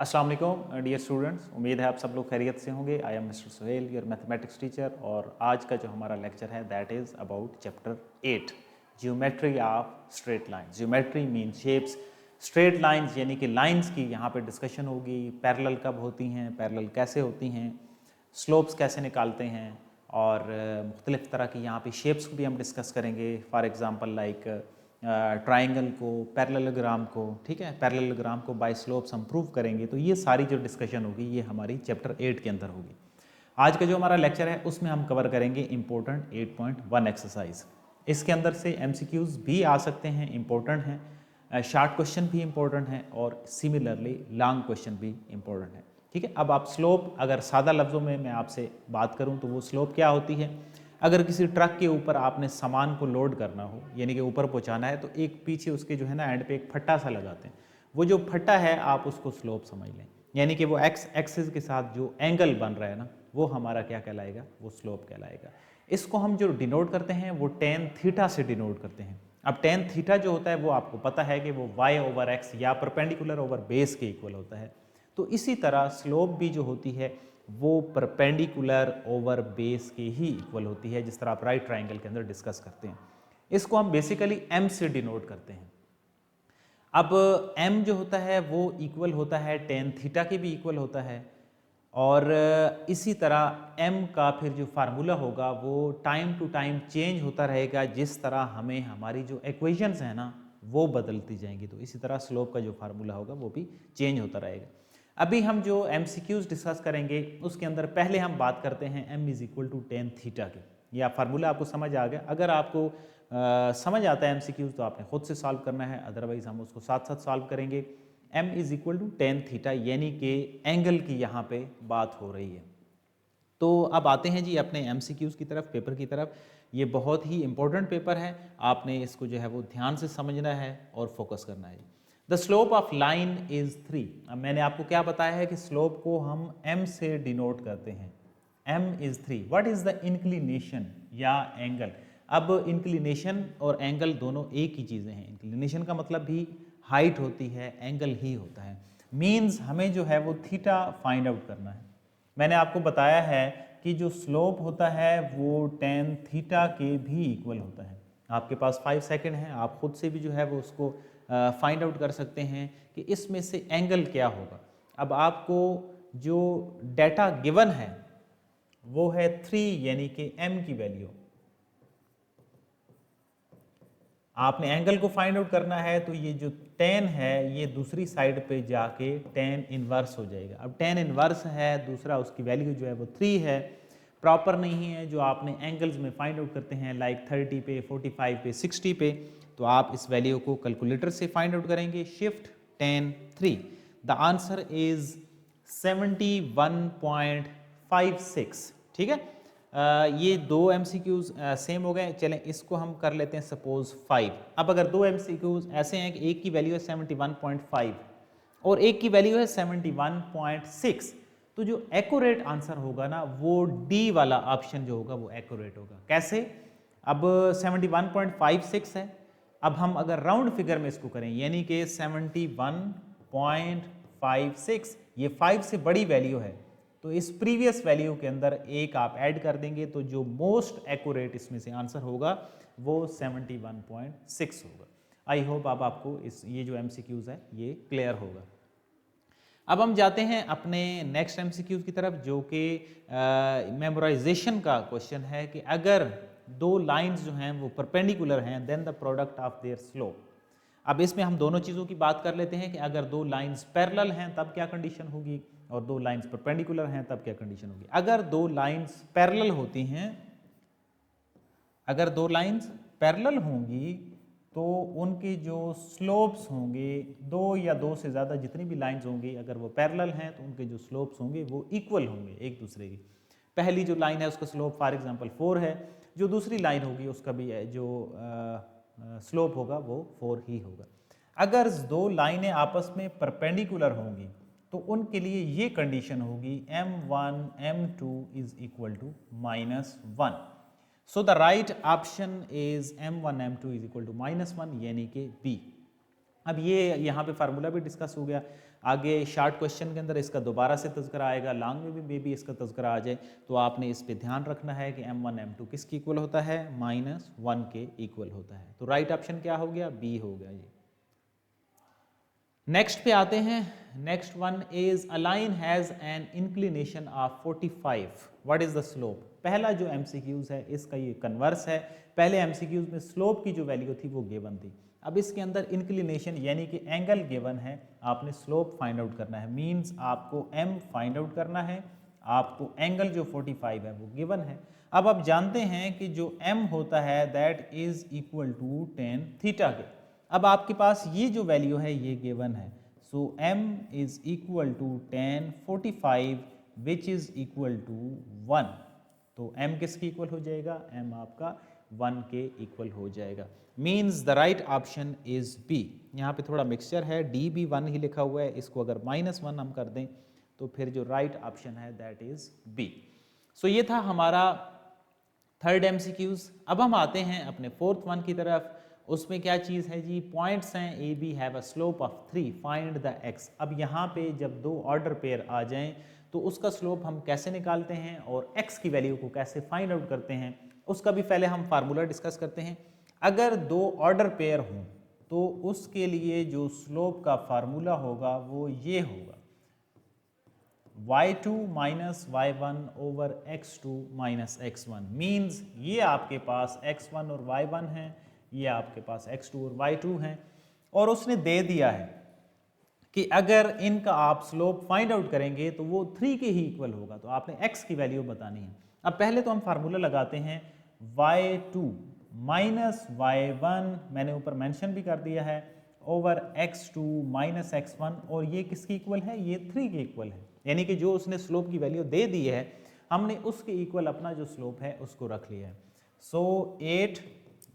अस्सलाम वालेकुम dear students, उम्मीद है आप सब लोग खैरियत से होंगे। I am mister Suhail, your mathematics teacher, और आज का जो हमारा लेक्चर है that is about chapter 8 geometry of straight lines. Geometry mean shapes, straight lines यानी कि लाइन्स की यहाँ पे डिस्कशन होगी। पैरेलल कब होती हैं, पैरेलल कैसे होती हैं, स्लोप्स कैसे निकालते हैं, और मुख्तलिफ़ तरह की यहाँ पे शेप्स को भी हम डिस्कस करेंगे। फॉर एग्ज़ाम्पल लाइक ट्राइंगल को, पैरेललोग्राम को, ठीक है, पैरेललोग्राम को बाय स्लोप्स हम प्रूव करेंगे। तो ये सारी जो डिस्कशन होगी ये हमारी चैप्टर 8 के अंदर होगी। आज का जो हमारा लेक्चर है उसमें हम कवर करेंगे इम्पोर्टेंट 8.1 एक्सरसाइज। इसके अंदर से MCQs भी आ सकते हैं, इम्पोर्टेंट हैं, शॉर्ट क्वेश्चन भी इम्पोर्टेंट हैं, और सिमिलरली लॉन्ग क्वेश्चन भी इम्पोर्टेंट है। ठीक है, अब आप स्लोप, अगर सादा लफ्ज़ों में मैं आपसे बात करूँ तो वो स्लोप क्या होती है। अगर किसी ट्रक के ऊपर आपने सामान को लोड करना हो, यानी कि ऊपर पहुंचाना है, तो एक पीछे उसके जो है ना एंड पे एक फट्टा सा लगाते हैं। वो जो फट्टा है आप उसको स्लोप समझ लें, यानी कि वो एक्स एक्सिस के साथ जो एंगल बन रहा है ना, वो हमारा क्या कहलाएगा, वो स्लोप कहलाएगा। इसको हम जो डिनोट करते हैं वो टेन थीटा से डिनोट करते हैं। अब टेन थीटा जो होता है वो आपको पता है कि वो y/x या परपेंडिकुलर ओवर बेस के इक्वल होता है। तो इसी तरह स्लोप भी जो होती है वो परपेंडिकुलर ओवर बेस के ही इक्वल होती है, जिस तरह आप राइट ट्राइंगल के अंदर डिस्कस करते हैं। इसको हम बेसिकली m से डिनोट करते हैं। अब m जो होता है वो इक्वल होता है टेन थीटा के भी इक्वल होता है, और इसी तरह m का फिर जो फार्मूला होगा वो टाइम टू टाइम चेंज होता रहेगा, जिस तरह हमें हमारी जो इक्वेशंस हैं ना वो बदलती जाएंगी। तो इसी तरह स्लोप का जो फार्मूला होगा वो भी चेंज होता रहेगा। अभी हम जो MCQs डिस्कस करेंगे उसके अंदर पहले हम बात करते हैं m is equal to tan theta के। या फार्मूला आपको समझ आ गया। अगर आपको समझ आता है MCQs तो आपने खुद से सॉल्व करना है, अदरवाइज हम उसको साथ साथ सॉल्व करेंगे। m is equal to tan theta यानी कि एंगल की यहाँ पे बात हो रही है। तो अब आते हैं जी अपने MCQs की तरफ, पेपर की तरफ। ये बहुत ही इंपॉर्टेंट पेपर है, आपने इसको जो है वो ध्यान से समझना है और फोकस करना है। The slope of line is 3। अब मैंने आपको क्या बताया है कि स्लोप को हम m से डिनोट करते हैं। m is 3। What is the inclination या एंगल। अब इंक्लिनेशन और एंगल दोनों एक ही चीज़ें हैं। इंक्लिनेशन का मतलब भी हाइट होती है, एंगल ही होता है। मीन्स हमें जो है वो थीटा फाइंड आउट करना है। मैंने आपको बताया है कि जो स्लोप होता है वो टेन थीटा के भी इक्वल होता है। आपके पास 5 सेकंड है, आप खुद से भी जो है वो उसको फाइंड आउट कर सकते हैं कि इसमें से एंगल क्या होगा। अब आपको जो डाटा गिवन है वो है 3, यानी कि m की वैल्यू। आपने एंगल को फाइंड आउट करना है तो ये जो टेन है ये दूसरी साइड पे जाके टेन इनवर्स हो जाएगा। अब टेन इनवर्स है, दूसरा उसकी वैल्यू जो है वो 3 है, प्रॉपर नहीं है जो आपने एंगल्स में फाइंड आउट करते हैं लाइक 30 पे, 45 पे, 60 पे। तो आप इस वैल्यू को कैलकुलेटर से फाइंड आउट करेंगे। Shift 10 3, the answer is 71.56। ठीक है, ये दो MCQs सेम हो गए। चलें इसको हम कर लेते हैं सपोज 5। अब अगर दो MCQs ऐसे हैं कि एक की वैल्यू है 71.5 और एक की वैल्यू है 71.6, तो जो एक्यूरेट आंसर होगा ना वो डी वाला ऑप्शन जो होगा वो एक्यूरेट होगा। कैसे। अब 71.56 है, अब हम अगर राउंड फिगर में इसको करें यानी कि 71.56, ये 5 से बड़ी वैल्यू है, तो इस प्रीवियस वैल्यू के अंदर एक आप ऐड कर देंगे तो जो मोस्ट एक्यूरेट इसमें से आंसर होगा वो 71.6 होगा। आई होप अब आपको ये जो MCQs है ये क्लियर होगा। अब हम जाते हैं अपने नेक्स्ट MCQs की तरफ, जो कि मेमोराइजेशन का क्वेश्चन है कि अगर दो लाइंस जो हैं वो परपेंडिकुलर हैं then the product of their slope. अब इसमें हम दोनों चीज़ों की बात कर लेते हैं कि अगर दो लाइंस पैरेलल हैं तब क्या कंडीशन होगी, और दो लाइंस परपेंडिकुलर हैं तब क्या कंडीशन होगी। अगर दो लाइंस पैरेलल होती हैं, अगर दो लाइंस पैरेलल होंगी तो उनकी जो स्लोप्स होंगे, दो या दो से ज़्यादा जितनी भी लाइंस होंगी अगर वो पैरेलल हैं तो उनके जो स्लोप्स होंगे वो इक्वल होंगे एक दूसरे की। पहली जो लाइन है उसका स्लोप फॉर एग्जांपल 4 है, जो दूसरी लाइन होगी उसका भी जो स्लोप होगा वो 4 ही होगा। अगर दो लाइनें आपस में परपेंडिकुलर होंगी तो उनके लिए ये कंडीशन होगी m1 m2 is equal to -1। So the right option is m1 m2 is equal to -1 यानी कि B। अब ये यहाँ पे फार्मूला भी डिस्कस हो गया। आगे शॉर्ट क्वेश्चन के अंदर इसका दोबारा से तज़किरा आएगा, लॉन्ग में भी इसका तज़किरा आ जाए, तो आपने इस पे ध्यान रखना है कि m1 m2 किसके इक्वल होता है, -1 के इक्वल होता है। तो राइट ऑप्शन क्या हो गया, बी हो गया जी। नेक्स्ट पे आते हैं, next one is a line has an inclination of 45, what is the slope. पहला जो एमसीक्यूज है इसका ये कन्वर्स है, पहले एमसीक्यूज में स्लोप की जो वैल्यू थी वो गिवन थी, अब इसके अंदर इंक्लिनेशन यानी कि एंगल गिवन है, आपने स्लोप फाइंड आउट करना है, मींस आपको m फाइंड आउट करना है, आपको एंगल जो 45 है वो गिवन है। अब आप जानते हैं कि जो m होता है that is equal to tan theta के, अब आपके पास ये जो वैल्यू है ये गिवन है, so m is equal to tan 45 which is equal to 1, तो m किसके इक्वल हो जाएगा, m आपका 1 के इक्वल हो जाएगा, means the right option is B. यहाँ पे थोड़ा मिक्सचर है, डी भी 1 ही लिखा हुआ है, इसको अगर -1 हम कर दें तो फिर जो राइट ऑप्शन है दैट इज बी। सो ये था हमारा थर्ड एमसीक्यूज। अब हम आते हैं अपने फोर्थ वन की तरफ, उसमें क्या चीज़ है जी, पॉइंट्स हैं A B have a slope of 3 find the X. अब यहाँ पे जब दो ऑर्डर पेयर आ जाएं तो उसका स्लोप हम कैसे निकालते हैं और एक्स की वैल्यू को कैसे फाइंड आउट करते हैं, उसका भी पहले हम फार्मूला डिस्कस करते हैं। अगर दो ऑर्डर पेयर हों तो उसके लिए जो स्लोप का फार्मूला होगा वो ये होगा, y2 minus y1 over x2 minus x1, means ये आपके पास x1 और y1 हैं, ये आपके पास x2 और y2 हैं, और उसने दे दिया है कि अगर इनका आप स्लोप फाइंड आउट करेंगे तो वो 3 के ही इक्वल होगा, तो आपने x की वैल्यू बतानी है। अब पहले तो हम फार्मूला लगाते हैं, y2 माइनस y1 मैंने ऊपर मेंशन भी कर दिया है ओवर x2 माइनस x1, और ये किसकी इक्वल है, ये 3 के इक्वल है, यानी कि जो उसने स्लोप की वैल्यू दे दी है हमने उसके इक्वल अपना जो स्लोप है उसको रख लिया है। So 8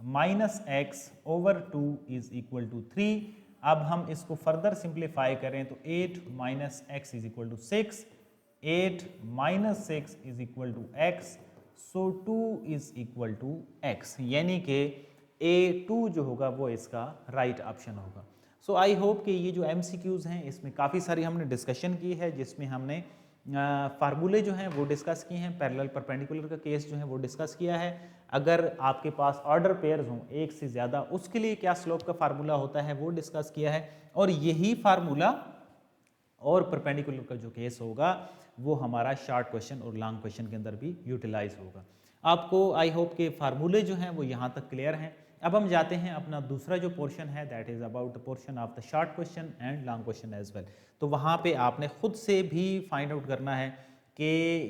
minus X over 2 is equal to 3। अब हम इसको फर्दर सिंप्लीफाई करें तो 8 minus X is equal to 6, 8 minus 6 is equal to X, so 2 is equal to X, यानी कि A2 जो होगा वो इसका राइट ऑप्शन होगा। सो आई होप कि ये जो MCQs हैं इसमें काफ़ी सारी हमने डिस्कशन की है, जिसमें हमने फार्मूले जो हैं वो डिस्कस किए हैं, पैरेलल परपेंडिकुलर का केस जो है वो डिस्कस किया है, अगर आपके पास ऑर्डर पेयर्स हों एक से ज़्यादा उसके लिए क्या स्लोप का फार्मूला होता है वो डिस्कस किया है, और यही फार्मूला और परपेंडिकुलर का जो केस होगा वो हमारा शॉर्ट क्वेश्चन और लॉन्ग क्वेश्चन के अंदर भी यूटिलाइज होगा। आपको आई होप के फार्मूले जो हैं वो यहाँ तक क्लियर हैं। अब हम जाते हैं अपना दूसरा जो पोर्शन है that is about the portion of the short question and long question as well. तो वहाँ पे आपने खुद से भी फाइंड आउट करना है कि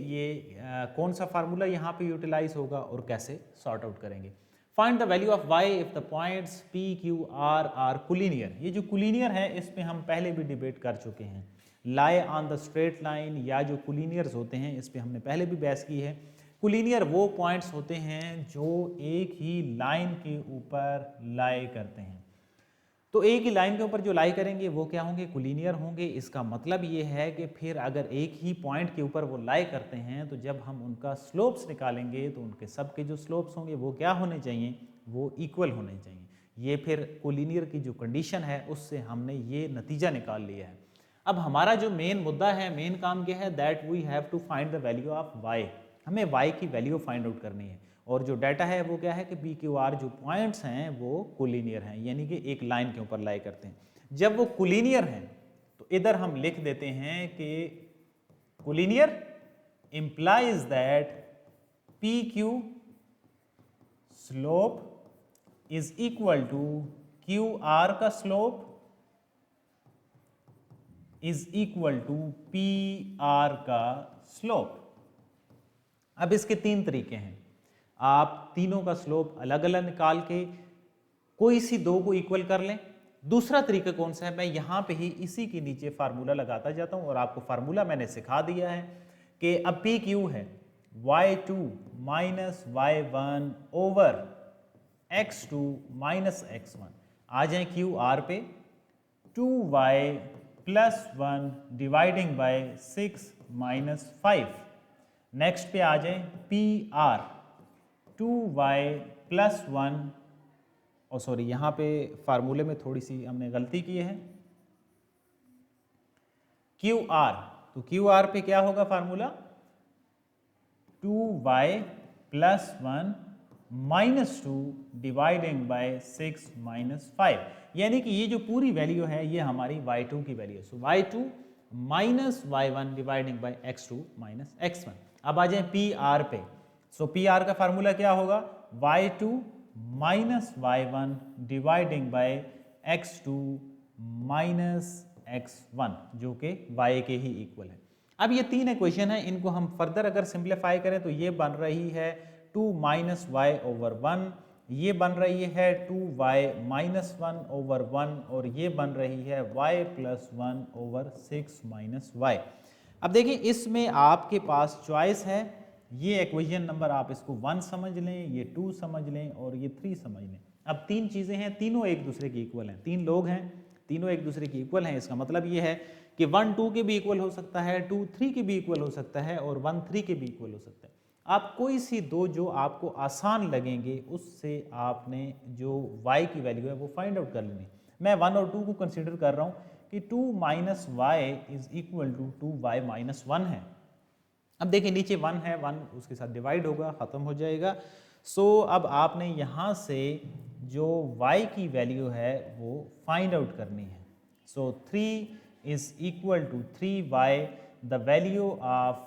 ये कौन सा फार्मूला यहाँ पे यूटिलाइज होगा और कैसे सॉर्ट आउट करेंगे। Find the value of y if the points p q r are collinear. ये जो कुलीनियर है इस पे हम पहले भी डिबेट कर चुके हैं, lie on the straight line या जो कुलीनियर्स होते हैं इस पे हमने पहले भी बहस की है। कुलीनियर वो पॉइंट्स होते हैं जो एक ही लाइन के ऊपर लाई करते हैं, तो एक ही लाइन के ऊपर जो लाई करेंगे वो क्या होंगे, कुलीनियर होंगे। इसका मतलब ये है कि फिर अगर एक ही पॉइंट के ऊपर वो लाई करते हैं तो जब हम उनका स्लोप्स निकालेंगे तो उनके सबके जो स्लोप्स होंगे वो क्या होने चाहिए, वो इक्वल होने चाहिए। ये फिर कुलीनियर की जो कंडीशन है उससे हमने ये नतीजा निकाल लिया है। अब हमारा जो मेन मुद्दा है, मेन काम क्या है, that we have to find the value of y। हमें y की वैल्यू फाइंड आउट करनी है, और जो डाटा है वो क्या है कि पी क्यू आर जो पॉइंट्स हैं वो कुलीनियर हैं, यानी कि एक लाइन के ऊपर लाई करते हैं। जब वो कुलीनियर हैं तो इधर हम लिख देते हैं कि collinear implies that P Q slope is equal to Q R का slope is equal to P R का स्लोप। अब इसके तीन तरीके हैं, आप तीनों का स्लोप अलग अलग निकाल के कोई सी दो को इक्वल कर लें। दूसरा तरीका कौन सा है, मैं यहाँ पे ही इसी के नीचे फार्मूला लगाता जाता हूँ, और आपको फार्मूला मैंने सिखा दिया है कि अब पी क्यू है y2 minus y1 over x2 minus x1, आ जाए क्यू आर पे 2y plus 1 dividing by 6 minus 5। Next पे आ जाए P R 2y plus 1, sorry यहाँ पे फार्मूले में थोड़ी सी हमने गलती की है, क्यू आर, तो क्यू आर पे क्या होगा formula 2y plus 1 minus 2 dividing by 6 minus 5, यानी कि ये जो पूरी वैल्यू है ये हमारी y2 की वैल्यू है। सो y2 minus y1 dividing by x2 minus x1। अब आ जाए पी आर पे। सो पी आर का फार्मूला क्या होगा y2 minus y1 dividing by x2 minus x1, जो कि y के ही इक्वल है। अब ये तीन इक्वेशन है, इनको हम फर्दर अगर सिंप्लीफाई करें तो ये बन रही है 2 माइनस वाई ओवर 1, ये बन रही है 2y माइनस 1 ओवर 1, और ये बन रही है y plus 1 over 6 minus Y. अब देखिए इसमें आपके पास चॉइस है, ये इक्वेशन नंबर आप इसको 1 समझ लें, ये 2 समझ लें और ये 3 समझ लें। अब तीन चीज़ें हैं, तीनों एक दूसरे की इक्वल हैं, तीन लोग हैं, तीनों एक दूसरे की इक्वल हैं। इसका मतलब ये है कि 1 2 के भी इक्वल हो सकता है, 2 3 के भी इक्वल हो सकता है और 1 3 के भी इक्वल हो सकता है। आप कोई सी दो जो आपको आसान लगेंगे उससे आपने जो y की वैल्यू है वो फाइंड आउट कर लेनी। मैं 1 और 2 को कंसीडर कर रहा हूँ कि 2 minus Y is equal to 2y minus 1 है। अब देखिए नीचे 1 है, 1 उसके साथ डिवाइड होगा, ख़त्म हो जाएगा। सो अब आपने यहाँ से जो y की वैल्यू है वो फाइंड आउट करनी है। So 3 is equal to 3y, the value of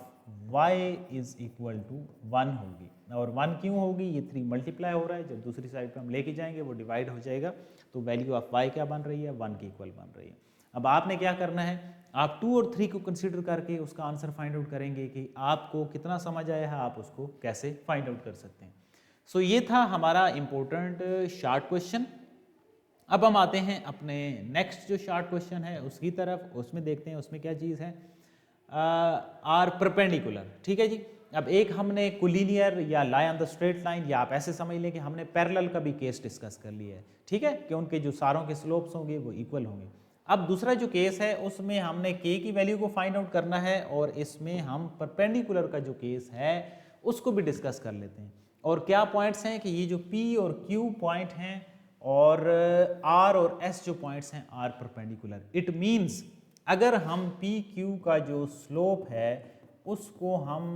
y is equal to 1 होगी। और 1 क्यों होगी, ये 3 मल्टीप्लाई हो रहा है, जब दूसरी साइड पे हम लेके जाएंगे वो डिवाइड हो जाएगा, तो वैल्यू ऑफ y क्या बन रही है 1 की इक्वल बन रही है। अब आपने क्या करना है, आप 2 और 3 को कंसीडर करके उसका आंसर फाइंड आउट करेंगे कि आपको कितना समझ आया है, आप उसको कैसे फाइंड आउट कर सकते हैं। सो ये था हमारा इम्पोर्टेंट शॉर्ट क्वेश्चन। अब हम आते हैं अपने नेक्स्ट जो शॉर्ट क्वेश्चन है उसकी तरफ, उसमें देखते हैं उसमें क्या चीज़ है, आर परपेंडिकुलर। ठीक है जी। अब एक हमने कोलिनियर या lie on the straight line, या आप ऐसे समझ लें कि हमने पैरेलल का भी केस डिस्कस कर लिया है, ठीक है, कि उनके जो सारों के स्लोप्स होंगे वो इक्वल होंगे। अब दूसरा जो केस है उसमें हमने k की वैल्यू को फाइंड आउट करना है, और इसमें हम परपेंडिकुलर का जो केस है उसको भी डिस्कस कर लेते हैं। और क्या पॉइंट्स हैं कि ये जो p और q पॉइंट हैं और r और s जो पॉइंट्स हैं आर परपेंडिकुलर। इट मीन्स अगर हम पी क्यू का जो स्लोप है उसको हम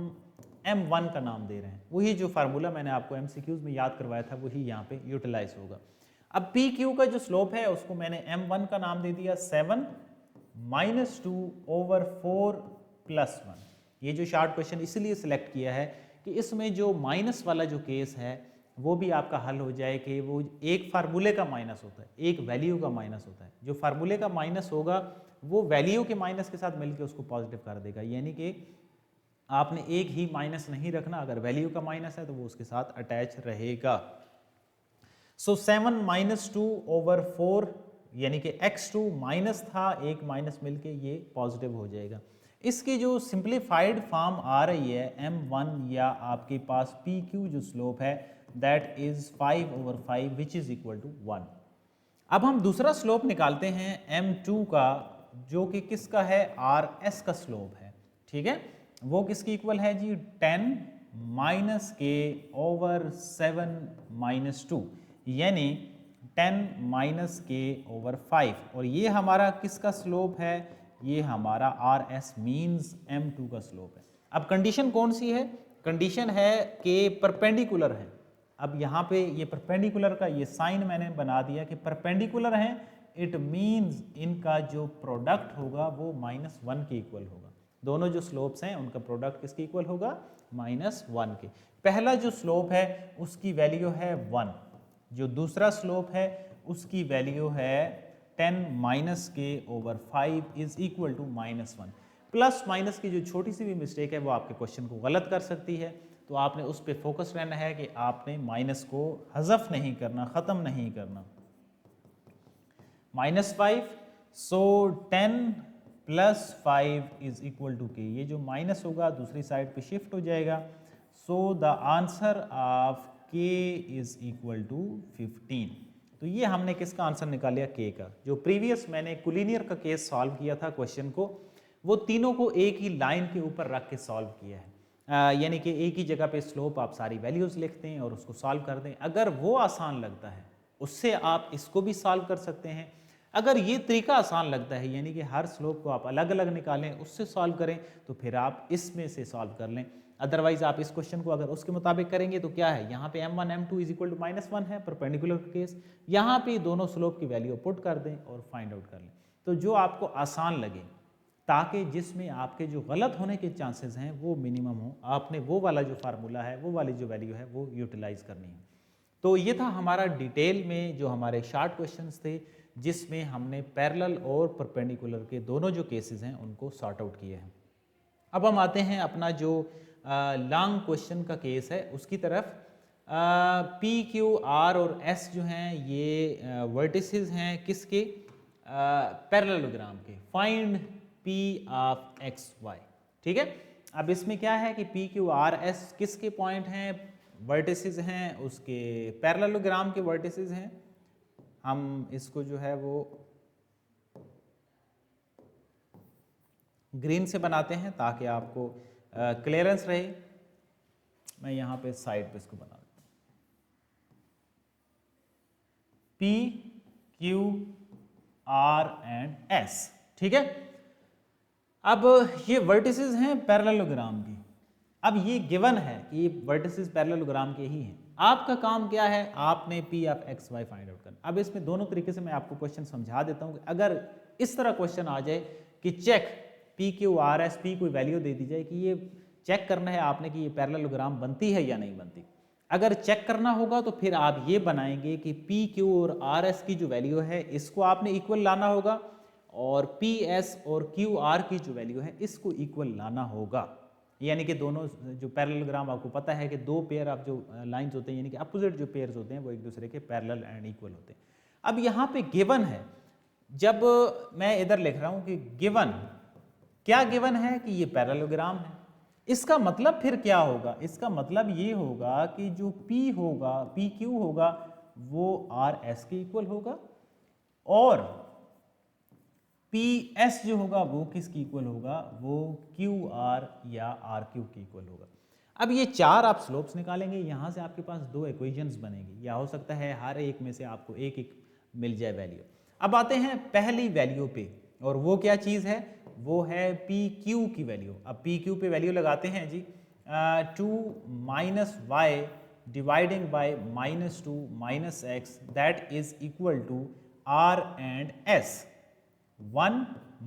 m1 का नाम दे रहे हैं, वही जो फार्मूला मैंने आपको MCQs में याद करवाया था वही यहाँ पे यूटिलाइज होगा। अब पी क्यू का जो स्लोप है उसको मैंने m1 का नाम दे दिया 7 माइनस 2 ओवर 4 प्लस 1। ये जो शॉर्ट क्वेश्चन इसलिए सिलेक्ट किया है कि इसमें जो माइनस वाला जो केस है वो भी आपका हल हो जाए कि वो एक फार्मूले का माइनस होता है, एक वैल्यू का माइनस होता है। जो फार्मूले का माइनस होगा वो वैल्यू के माइनस के साथ मिलकर उसको पॉजिटिव कर देगा, यानी कि आपने एक ही माइनस नहीं रखना, अगर वैल्यू का माइनस है तो वो उसके साथ अटैच रहेगा। सो 7 माइनस 2 ओवर 4, यानी कि x2 माइनस था, एक माइनस मिलके ये पॉजिटिव हो जाएगा। इसकी जो सिंप्लीफाइड फॉर्म आ रही है m1, या आपके पास pq जो स्लोप है that is 5 over 5 which is equal to 1। अब हम दूसरा स्लोप निकालते हैं m2 का, जो कि किसका है rs का स्लोप है। ठीक है, वो किसकी इक्वल है जी 10 माइनस के ओवर 7 माइनस 2, यानी 10 माइनस के ओवर 5। और ये हमारा किसका स्लोप है, ये हमारा आर एस मीन्स m2 का स्लोप है। अब कंडीशन कौन सी है, कंडीशन है कि परपेंडिकुलर है। अब यहाँ पे ये परपेंडिकुलर का ये साइन मैंने बना दिया कि परपेंडिकुलर है, इट मीन्स इनका जो प्रोडक्ट होगा वो -1 के इक्वल होगा। दोनों जो स्लोप्स हैं उनका प्रोडक्ट किसके इक्वल होगा -1 के। पहला जो स्लोप है उसकी वैल्यू है 1, जो दूसरा स्लोप है उसकी वैल्यू है 10 माइनस के over 5 is equal to -1। Plus minus की जो छोटी सी भी मिस्टेक है वो आपके क्वेश्चन को गलत कर सकती है, तो आपने उस पर फोकस रहना है कि आपने माइनस को हज़फ नहीं करना, ख़त्म नहीं करना। -5, सो 10 प्लस 5 इज इक्वल टू के, ये जो माइनस होगा दूसरी साइड पे शिफ्ट हो जाएगा। So the answer of k is equal to 15। तो ये हमने किसका आंसर निकाल लिया, k का। जो प्रीवियस मैंने कोलिनियर का केस सॉल्व किया था क्वेश्चन को, वो तीनों को एक ही लाइन के ऊपर रख के सॉल्व किया है, यानी कि एक ही जगह पे स्लोप आप सारी वैल्यूज़ लिखते हैं और उसको सॉल्व कर दें। अगर वो आसान लगता है उससे आप इसको भी सॉल्व कर सकते हैं। अगर ये तरीका आसान लगता है, यानी कि हर स्लोप को आप अलग अलग निकालें, उससे सॉल्व करें, तो फिर आप इसमें से सॉल्व कर लें। अदरवाइज आप इस क्वेश्चन को अगर उसके मुताबिक करेंगे तो क्या है, यहाँ पे m1 m2 is equal to -1 है परपेंडिकुलर केस, यहाँ पे दोनों स्लोप की वैल्यू पुट कर दें और फाइंड आउट कर लें। तो जो आपको आसान लगे, ताकि जिसमें आपके जो गलत होने के चांसेस हैं वो मिनिमम हो, आपने वो वाला जो फार्मूला है, वो वाली जो वैल्यू है वो यूटिलाइज करनी है। तो ये था हमारा डिटेल में जो हमारे शॉर्ट क्वेश्चंस थे, जिसमें हमने पैरेलल और परपेंडिकुलर के दोनों जो केसेस हैं उनको सॉर्ट आउट किए हैं। अब हम आते हैं अपना जो लॉन्ग क्वेश्चन का केस है उसकी तरफ। पी क्यू आर और एस जो हैं ये वर्टिसेस हैं किसके, पैरेललोग्राम के। Find P of X Y, ठीक है। अब इसमें क्या है कि पी क्यू आर एस किसके पॉइंट हैं, वर्टिसेस हैं, उसके पैरेललोग्राम के वर्टिसेस हैं। हम इसको जो है वो ग्रीन से बनाते हैं ताकि आपको क्लियरेंस रहे। मैं यहाँ पे साइड पे इसको बना देता हूँ, P Q are and S, ठीक है। अब ये वर्टिसेस हैं पैरेललोग्राम की। अब ये गिवन है कि ये वर्टिसेस पैरेललोग्राम के ही हैं। आपका काम क्या है, आपने P of X Y find out करना। अब इसमें दोनों तरीके से मैं आपको क्वेश्चन समझा देता हूँ कि अगर इस तरह क्वेश्चन आ जाए कि check P Q R S, P कोई वैल्यू दे दी जाए कि ये चेक करना है आपने कि ये पैरेललोग्राम बनती है या नहीं बनती। अगर चेक करना होगा तो फिर आप ये बनाएंगे कि पी क्यू और आर एस की जो वैल्यू है इसको आपने इक्वल लाना होगा, और पी एस और क्यू आर की जो वैल्यू है इसको इक्वल लाना होगा। यानी कि दोनों जो पैरेललोग्राम, आपको पता है कि दो पेयर ऑफ जो लाइंस होते हैं, यानी कि अपोजिट जो पेयर्स होते हैं वो एक दूसरे के पैरेलल एंड इक्वल होते हैं। अब यहाँ पे गिवन है, जब मैं इधर लिख रहा हूँ कि गिवन, क्या गिवन है कि ये पैरेललोग्राम है, इसका मतलब फिर क्या होगा, इसका मतलब ये होगा कि जो P होगा, पी क्यू होगा, वो आर एस के इक्वल होगा, और पी एस जो होगा वो किसकी इक्वल होगा, वो क्यू आर या आर क्यू की इक्वल होगा। अब ये चार आप स्लोप्स निकालेंगे, यहाँ से आपके पास दो इक्वेशंस बनेंगी, या हो सकता है हर एक में से आपको एक एक मिल जाए वैल्यू। अब आते हैं पहली वैल्यू पे, और वो क्या चीज़ है, वो है पी क्यू की वैल्यू। अब पी क्यू पे वैल्यू लगाते हैं जी, 2 minus Y dividing by -2 minus X, that is equal to R and S. 1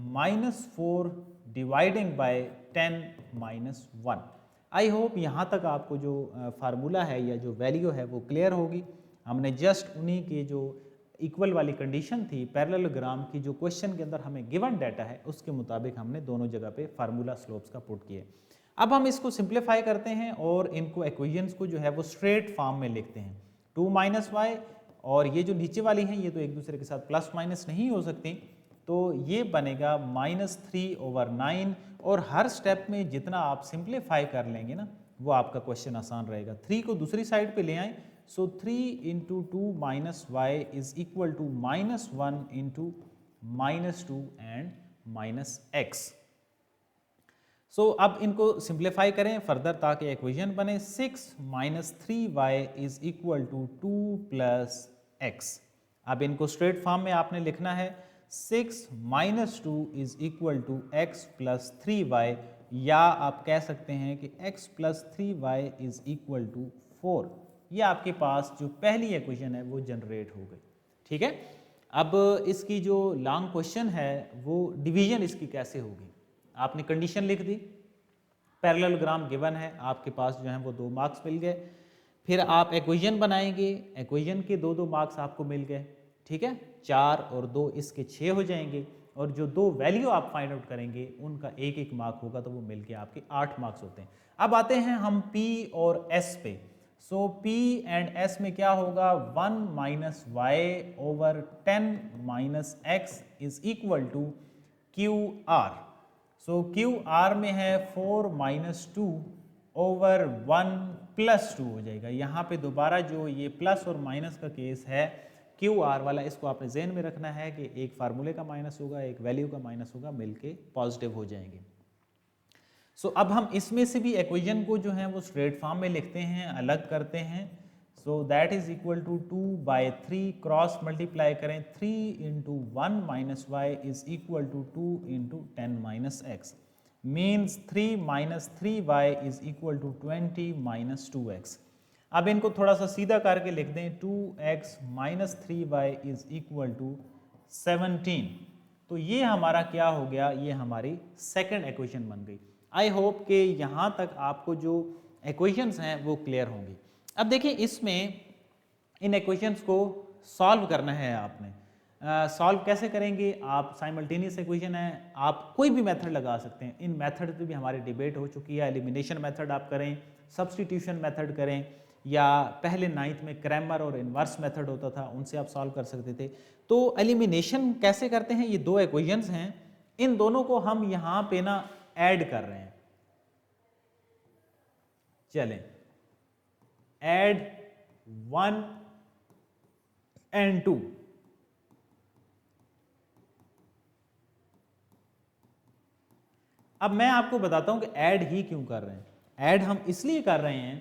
minus 4 dividing by 10 minus 1। I hope यहाँ तक आपको जो फार्मूला है या जो वैल्यू है वो क्लियर होगी। हमने जस्ट उन्हीं के जो इक्वल वाली कंडीशन थी पैरेललोग्राम की, जो क्वेश्चन के अंदर हमें गिवन डाटा है उसके मुताबिक हमने दोनों जगह पे फार्मूला स्लोप्स का पुट किए। अब हम इसको सिंप्लीफाई करते हैं और इनको इक्वेशंस को जो है वो स्ट्रेट फॉर्म में लिखते हैं। 2 माइनस वाई, और ये जो नीचे वाली हैं ये तो एक दूसरे के साथ प्लस माइनस नहीं हो सकती, तो ये बनेगा -3/9। और हर स्टेप में जितना आप सिंप्लीफाई कर लेंगे ना, वो आपका क्वेश्चन आसान रहेगा। 3 को दूसरी साइड पे ले आएँ, so 3 into 2 minus Y is equal to -1 into -2 and minus x. So अब इनको सिंप्लीफाई करें फर्दर ताकि इक्वेशन बने। 6 minus 3y is equal to 2 plus x. अब इनको स्ट्रेट फॉर्म में आपने लिखना है, 6 minus 2 is equal to x plus 3y, या आप कह सकते हैं कि x plus 3y is equal to 4। ये आपके पास जो पहली इक्वेशन है वो जनरेट हो गई, ठीक है। अब इसकी जो लॉन्ग क्वेश्चन है वो डिवीजन इसकी कैसे होगी, आपने कंडीशन लिख दी, पैरेललोग्राम गिवन है, आपके पास जो है वो 2 मार्क्स मिल गए। फिर आप इक्वेशन बनाएंगे, इक्वेशन के 2-2 मार्क्स आपको मिल गए, ठीक है। 4 और 2 इसके 6 हो जाएंगे, और जो 2 वैल्यू आप फाइंड आउट करेंगे उनका 1-1 मार्क होगा, तो वो मिलके आपके 8 मार्क्स होते हैं। अब आते हैं हम P और S पे। सो P एंड S में क्या होगा, 1 minus Y over 10 minus X is equal to Q R. So Q R में है 4 माइनस 2 ओवर 1 प्लस 2 हो जाएगा। यहाँ पे दोबारा जो ये प्लस और माइनस का केस है क्यू आर वाला, इसको आपने ज़हन में रखना है कि एक फार्मूले का माइनस होगा, एक वैल्यू का माइनस होगा, मिलके पॉजिटिव हो जाएंगे। सो अब हम इसमें से भी इक्वेशन को जो है वो स्ट्रेट फॉर्म में लिखते हैं, अलग करते हैं। So that is equal to 2/3 cross multiply करें 3 into 1 minus Y is equal to 2 into 10 minus X means 3 minus 3y is equal to 20 minus 2x। अब इनको थोड़ा सा सीधा करके लिख दें 2x minus 3y is equal to 17। तो ये हमारा क्या हो गया, ये हमारी सेकंड इक्वेशन बन गई। आई होप कि यहाँ तक आपको जो इक्वेशंस हैं वो क्लियर होंगी। अब देखिए इसमें इन इक्वेशंस को सॉल्व करना है आपने। सॉल्व कैसे करेंगे आप, साइमल्टेनियस इक्वेशन है, आप कोई भी मेथड लगा सकते हैं। इन मेथड पे भी हमारी डिबेट हो चुकी है। एलिमिनेशन मेथड आप करें, सब्स्टिट्यूशन मेथड करें, या पहले 9th में क्रैमर और इन्वर्स मेथड होता था, उनसे आप सॉल्व कर सकते थे। तो एलिमिनेशन कैसे करते हैं, ये दो इक्वेशंस हैं, इन दोनों को हम यहाँ पे ना ऐड कर रहे हैं। चलें, ऐड 1 and 2। अब मैं आपको बताता हूं कि ऐड ही क्यों कर रहे हैं। ऐड हम इसलिए कर रहे हैं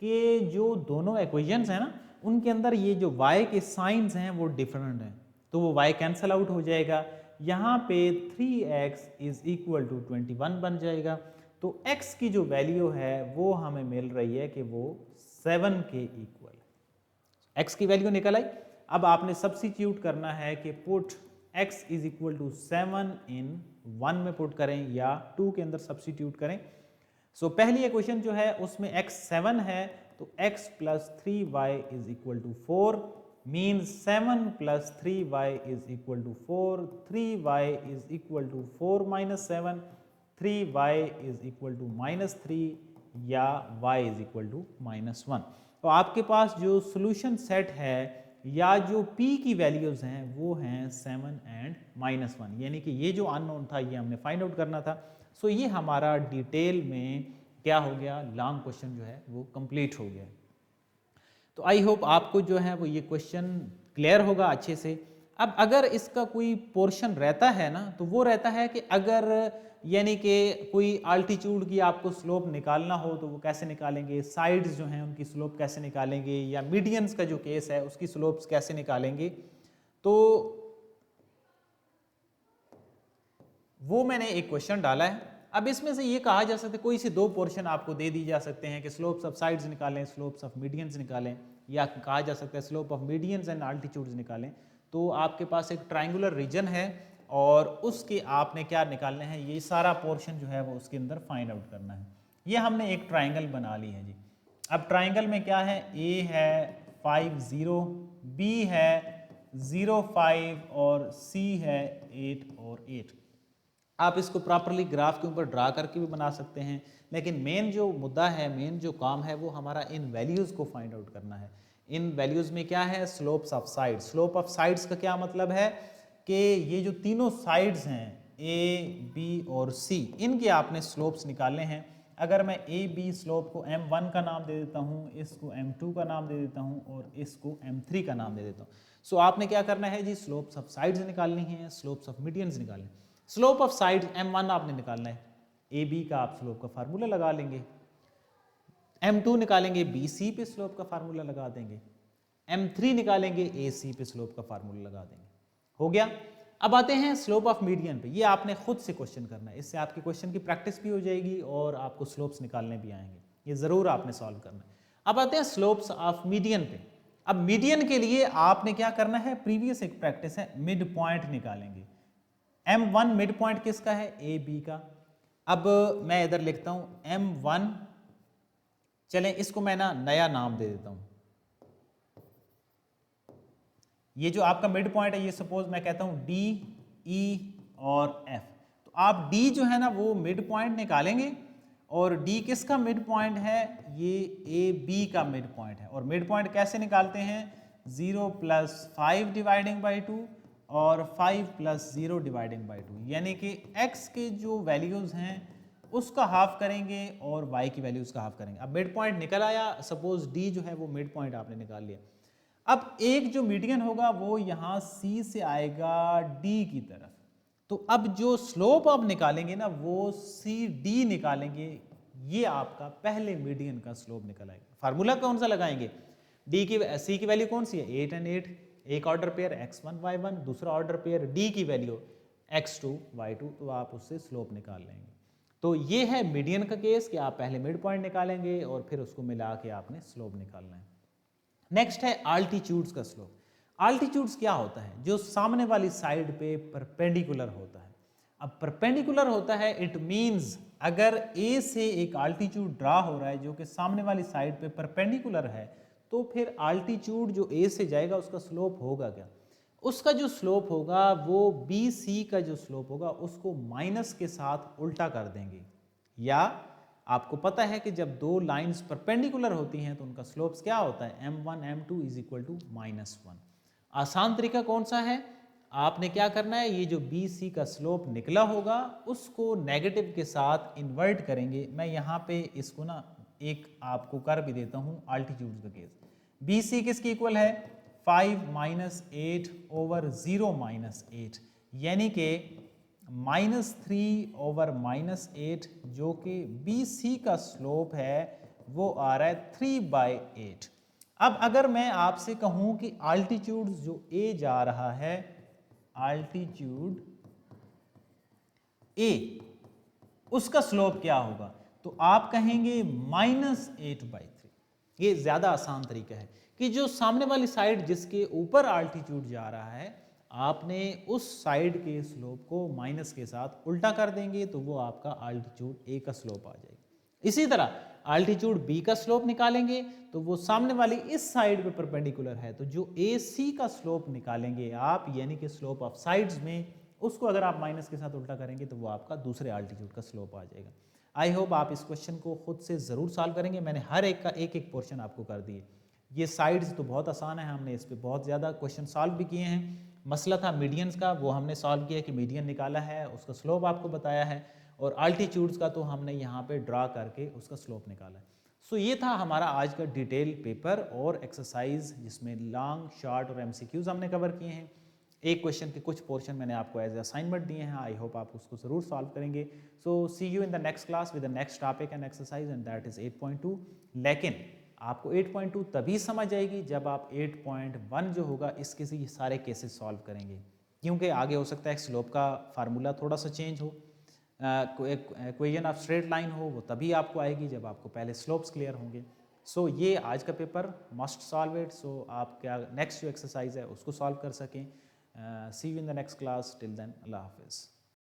कि जो दोनों इक्वेशंस हैं ना, उनके अंदर ये जो y के साइंस हैं वो डिफरेंट हैं, तो वो y कैंसल आउट हो जाएगा। यहाँ पे 3x इज इक्वल टू 21 बन जाएगा। तो x की जो वैल्यू है वो हमें मिल रही है कि वो 7 के इक्वल। x की वैल्यू निकल आई। अब आपने सब्स्टिट्यूट करना है कि put x is equal to 7 in 1 में पुट करें या 2 के अंदर सब्स्टिट्यूट करें। सो पहली इक्वेशन जो है उसमें x 7 है, तो x plus 3y is equal to 4 means 7 plus 3y is equal to 4, 3y is equal to 4 minus 7, 3y is equal to -3 या y इज इक्वल टू -1। तो आपके पास जो सोल्यूशन सेट है या जो p की वैल्यूज हैं वो हैं 7 एंड -1, यानी कि ये जो अननोन था ये हमने फाइंड आउट करना था। सो ये हमारा डिटेल में क्या हो गया, लॉन्ग क्वेश्चन जो है वो कंप्लीट हो गया। तो आई होप आपको जो है वो ये क्वेश्चन क्लियर होगा अच्छे से। अब अगर इसका कोई पोर्शन रहता है ना, तो वो रहता है कि अगर यानी कि कोई अल्टीट्यूड की आपको स्लोप निकालना हो तो वो कैसे निकालेंगे, साइड्स जो हैं उनकी स्लोप कैसे निकालेंगे, या मीडियंस का जो केस है उसकी स्लोप्स कैसे निकालेंगे, तो वो मैंने एक क्वेश्चन डाला है। अब इसमें से ये कहा जा सकता है, कोई से दो पोर्शन आपको दे दी जा सकते हैं कि स्लोप्स ऑफ साइड्स निकालें, स्लोप्स ऑफ मीडियंस निकालें, या कहा जा सकता है slope of medians and altitudes निकालें। तो आपके पास एक ट्रायंगुलर रीजन है और उसके आपने क्या निकालने हैं, ये सारा पोर्शन जो है वो उसके अंदर फाइंड आउट करना है। ये हमने एक ट्राइंगल बना ली है जी। अब ट्राइंगल में क्या है, ए है 5 0, बी है 0 5 और सी है 8 और 8। आप इसको प्रॉपरली ग्राफ के ऊपर ड्रा करके भी बना सकते हैं, लेकिन मेन जो मुद्दा है, मेन जो काम है वो हमारा इन वैल्यूज़ को फाइंड आउट करना है। इन वैल्यूज़ में क्या है, slopes of sides. Slope of sides का क्या मतलब है कि ये जो तीनों साइड्स हैं ए बी और सी, इनके आपने स्लोप्स निकालने हैं। अगर मैं ए बी स्लोप को m1 का नाम दे देता हूँ, इसको m2 का नाम दे देता हूँ और इसको m3 का नाम दे देता हूँ। सो आपने क्या करना है जी, स्लोप्स ऑफ साइड्स निकालनी है, स्लोप्स ऑफ मीडियंस निकालनी। स्लोप ऑफ साइड m1 आपने निकालना है, ए बी का आप स्लोप का फार्मूला लगा लेंगे, m2 निकालेंगे बी सी पे स्लोप का फार्मूला लगा देंगे, m3 निकालेंगे ए सी पे स्लोप का फार्मूला लगा देंगे। हो गया। अब आते हैं स्लोप ऑफ मीडियन पे। ये आपने खुद से क्वेश्चन करना है, इससे आपकी क्वेश्चन की प्रैक्टिस भी हो जाएगी और आपको स्लोप्स निकालने भी आएंगे, ये ज़रूर आपने सॉल्व करना है। अब आते हैं स्लोप्स ऑफ मीडियन पे। अब मीडियन के लिए आपने क्या करना है, प्रीवियस एक प्रैक्टिस है, मिड पॉइंट निकालेंगे। m1 मिड पॉइंट किसका है, ए बी का। अब मैं इधर लिखता हूँ m1, चलें इसको मैं ना नया नाम दे देता हूँ। ये जो आपका मिड पॉइंट है, ये सपोज मैं कहता हूँ डी ई और एफ। तो आप डी जो है ना वो मिड पॉइंट निकालेंगे, और डी किसका मिड पॉइंट है, ये ए बी का मिड पॉइंट है। और मिड पॉइंट कैसे निकालते हैं, 0 + 5 डिवाइडिंग बाई 2 और 5 + 0 डिवाइडिंग बाई 2, यानी कि x के जो वैल्यूज़ हैं उसका हाफ करेंगे और y की वैल्यूज़ का हाफ करेंगे। अब मिड पॉइंट निकल आया, सपोज d जो है वो मिड पॉइंट आपने निकाल लिया। अब एक जो मीडियन होगा वो यहाँ C से आएगा D की तरफ। तो अब जो स्लोप आप निकालेंगे ना वो CD निकालेंगे, ये आपका पहले मीडियन का स्लोप निकल आएगा। फार्मूला कौन सा लगाएंगे, सी की वैल्यू कौन सी है 8 एंड 8, एक ऑर्डर पेयर x1 y1, दूसरा ऑर्डर पेयर डी की वैल्यू x2 y2, तो आप उससे स्लोप निकाल लेंगे। तो ये है मीडियन का केस कि आप पहले मिड पॉइंट निकालेंगे और फिर उसको मिला के आपने स्लोप निकालना है। नेक्स्ट है आल्टीट्यूड्स का स्लोप। आल्टीट्यूड्स क्या होता है, जो सामने वाली साइड पे परपेंडिकुलर होता है। अब परपेंडिकुलर होता है इट मींस अगर ए से एक आल्टीट्यूड ड्रा हो रहा है जो कि सामने वाली साइड पे परपेंडिकुलर है, तो फिर आल्टीट्यूड जो ए से जाएगा उसका स्लोप होगा क्या, उसका जो स्लोप होगा वो बी सी का जो स्लोप होगा उसको माइनस के साथ उल्टा कर देंगे। या आपको पता है कि जब दो लाइंस परपेंडिकुलर होती हैं तो उनका स्लोप्स क्या होता है m1 m2 is equal to -1। आसान तरीका कौन सा है, आपने क्या करना है, ये जो बी सी का स्लोप निकला होगा उसको नेगेटिव के साथ इन्वर्ट करेंगे। मैं यहाँ पे इसको ना एक आपको कर भी देता हूँ आल्टीट्यूड्स का केस। बी सी किसकी इक्वल है 5 - 8 / 0 - 8, यानी कि -3 / -8 जो कि बी सी का स्लोप है वो आ रहा है 3/8। अब अगर मैं आपसे कहूं कि आल्टीट्यूड जो ए जा रहा है, आल्टीट्यूड ए, उसका स्लोप क्या होगा, तो आप कहेंगे -8/3। ये ज्यादा आसान तरीका है कि जो सामने वाली साइड जिसके ऊपर आल्टीट्यूड जा रहा है, आपने उस साइड के स्लोप को माइनस के साथ उल्टा कर देंगे तो वो आपका आल्टीट्यूड ए का स्लोप आ जाएगा। इसी तरह आल्टीट्यूड बी का स्लोप निकालेंगे तो वो सामने वाली इस साइड पे परपेंडिकुलर है, तो जो ए सी का स्लोप निकालेंगे आप, यानी कि स्लोप ऑफ साइड्स में, उसको अगर आप माइनस के साथ उल्टा करेंगे तो वो आपका दूसरे आल्टीट्यूड का स्लोप आ जाएगा। आई होप आप इस क्वेश्चन को खुद से ज़रूर सॉल्व करेंगे। मैंने हर एक का एक एक पोर्शन आपको कर दिए। ये साइड्स तो बहुत आसान है, हमने इस पर बहुत ज़्यादा क्वेश्चन सॉल्व भी किए हैं। मसला था मीडियंस का, वो हमने सॉल्व किया कि मीडियन निकाला है, उसका स्लोप आपको बताया है, और आल्टीट्यूड्स का तो हमने यहाँ पे ड्रा करके उसका स्लोप निकाला है। सो ये था हमारा आज का डिटेल पेपर और एक्सरसाइज, जिसमें लॉन्ग, शॉर्ट और एमसीक्यूज हमने कवर किए हैं। एक क्वेश्चन के कुछ पोर्शन मैंने आपको एज असाइनमेंट दिए हैं। आई होप आप उसको ज़रूर सॉल्व करेंगे। So see you in the next class with the next topic and exercise, and that is 8.2। लेकिन आपको 8.2 तभी समझ आएगी जब आप 8.1 जो होगा इसके से ये सारे केसेस सॉल्व करेंगे, क्योंकि आगे हो सकता है स्लोप का फार्मूला थोड़ा सा चेंज हो, इक्वेशन ऑफ स्ट्रेट लाइन हो, वो तभी आपको आएगी जब आपको पहले स्लोप्स क्लियर होंगे। सो ये आज का पेपर मस्ट सॉल्व इट। सो आप क्या नेक्स्ट जो एक्सरसाइज है उसको सॉल्व कर सकें। See you in the next class, till then अल्लाह हाफिज़।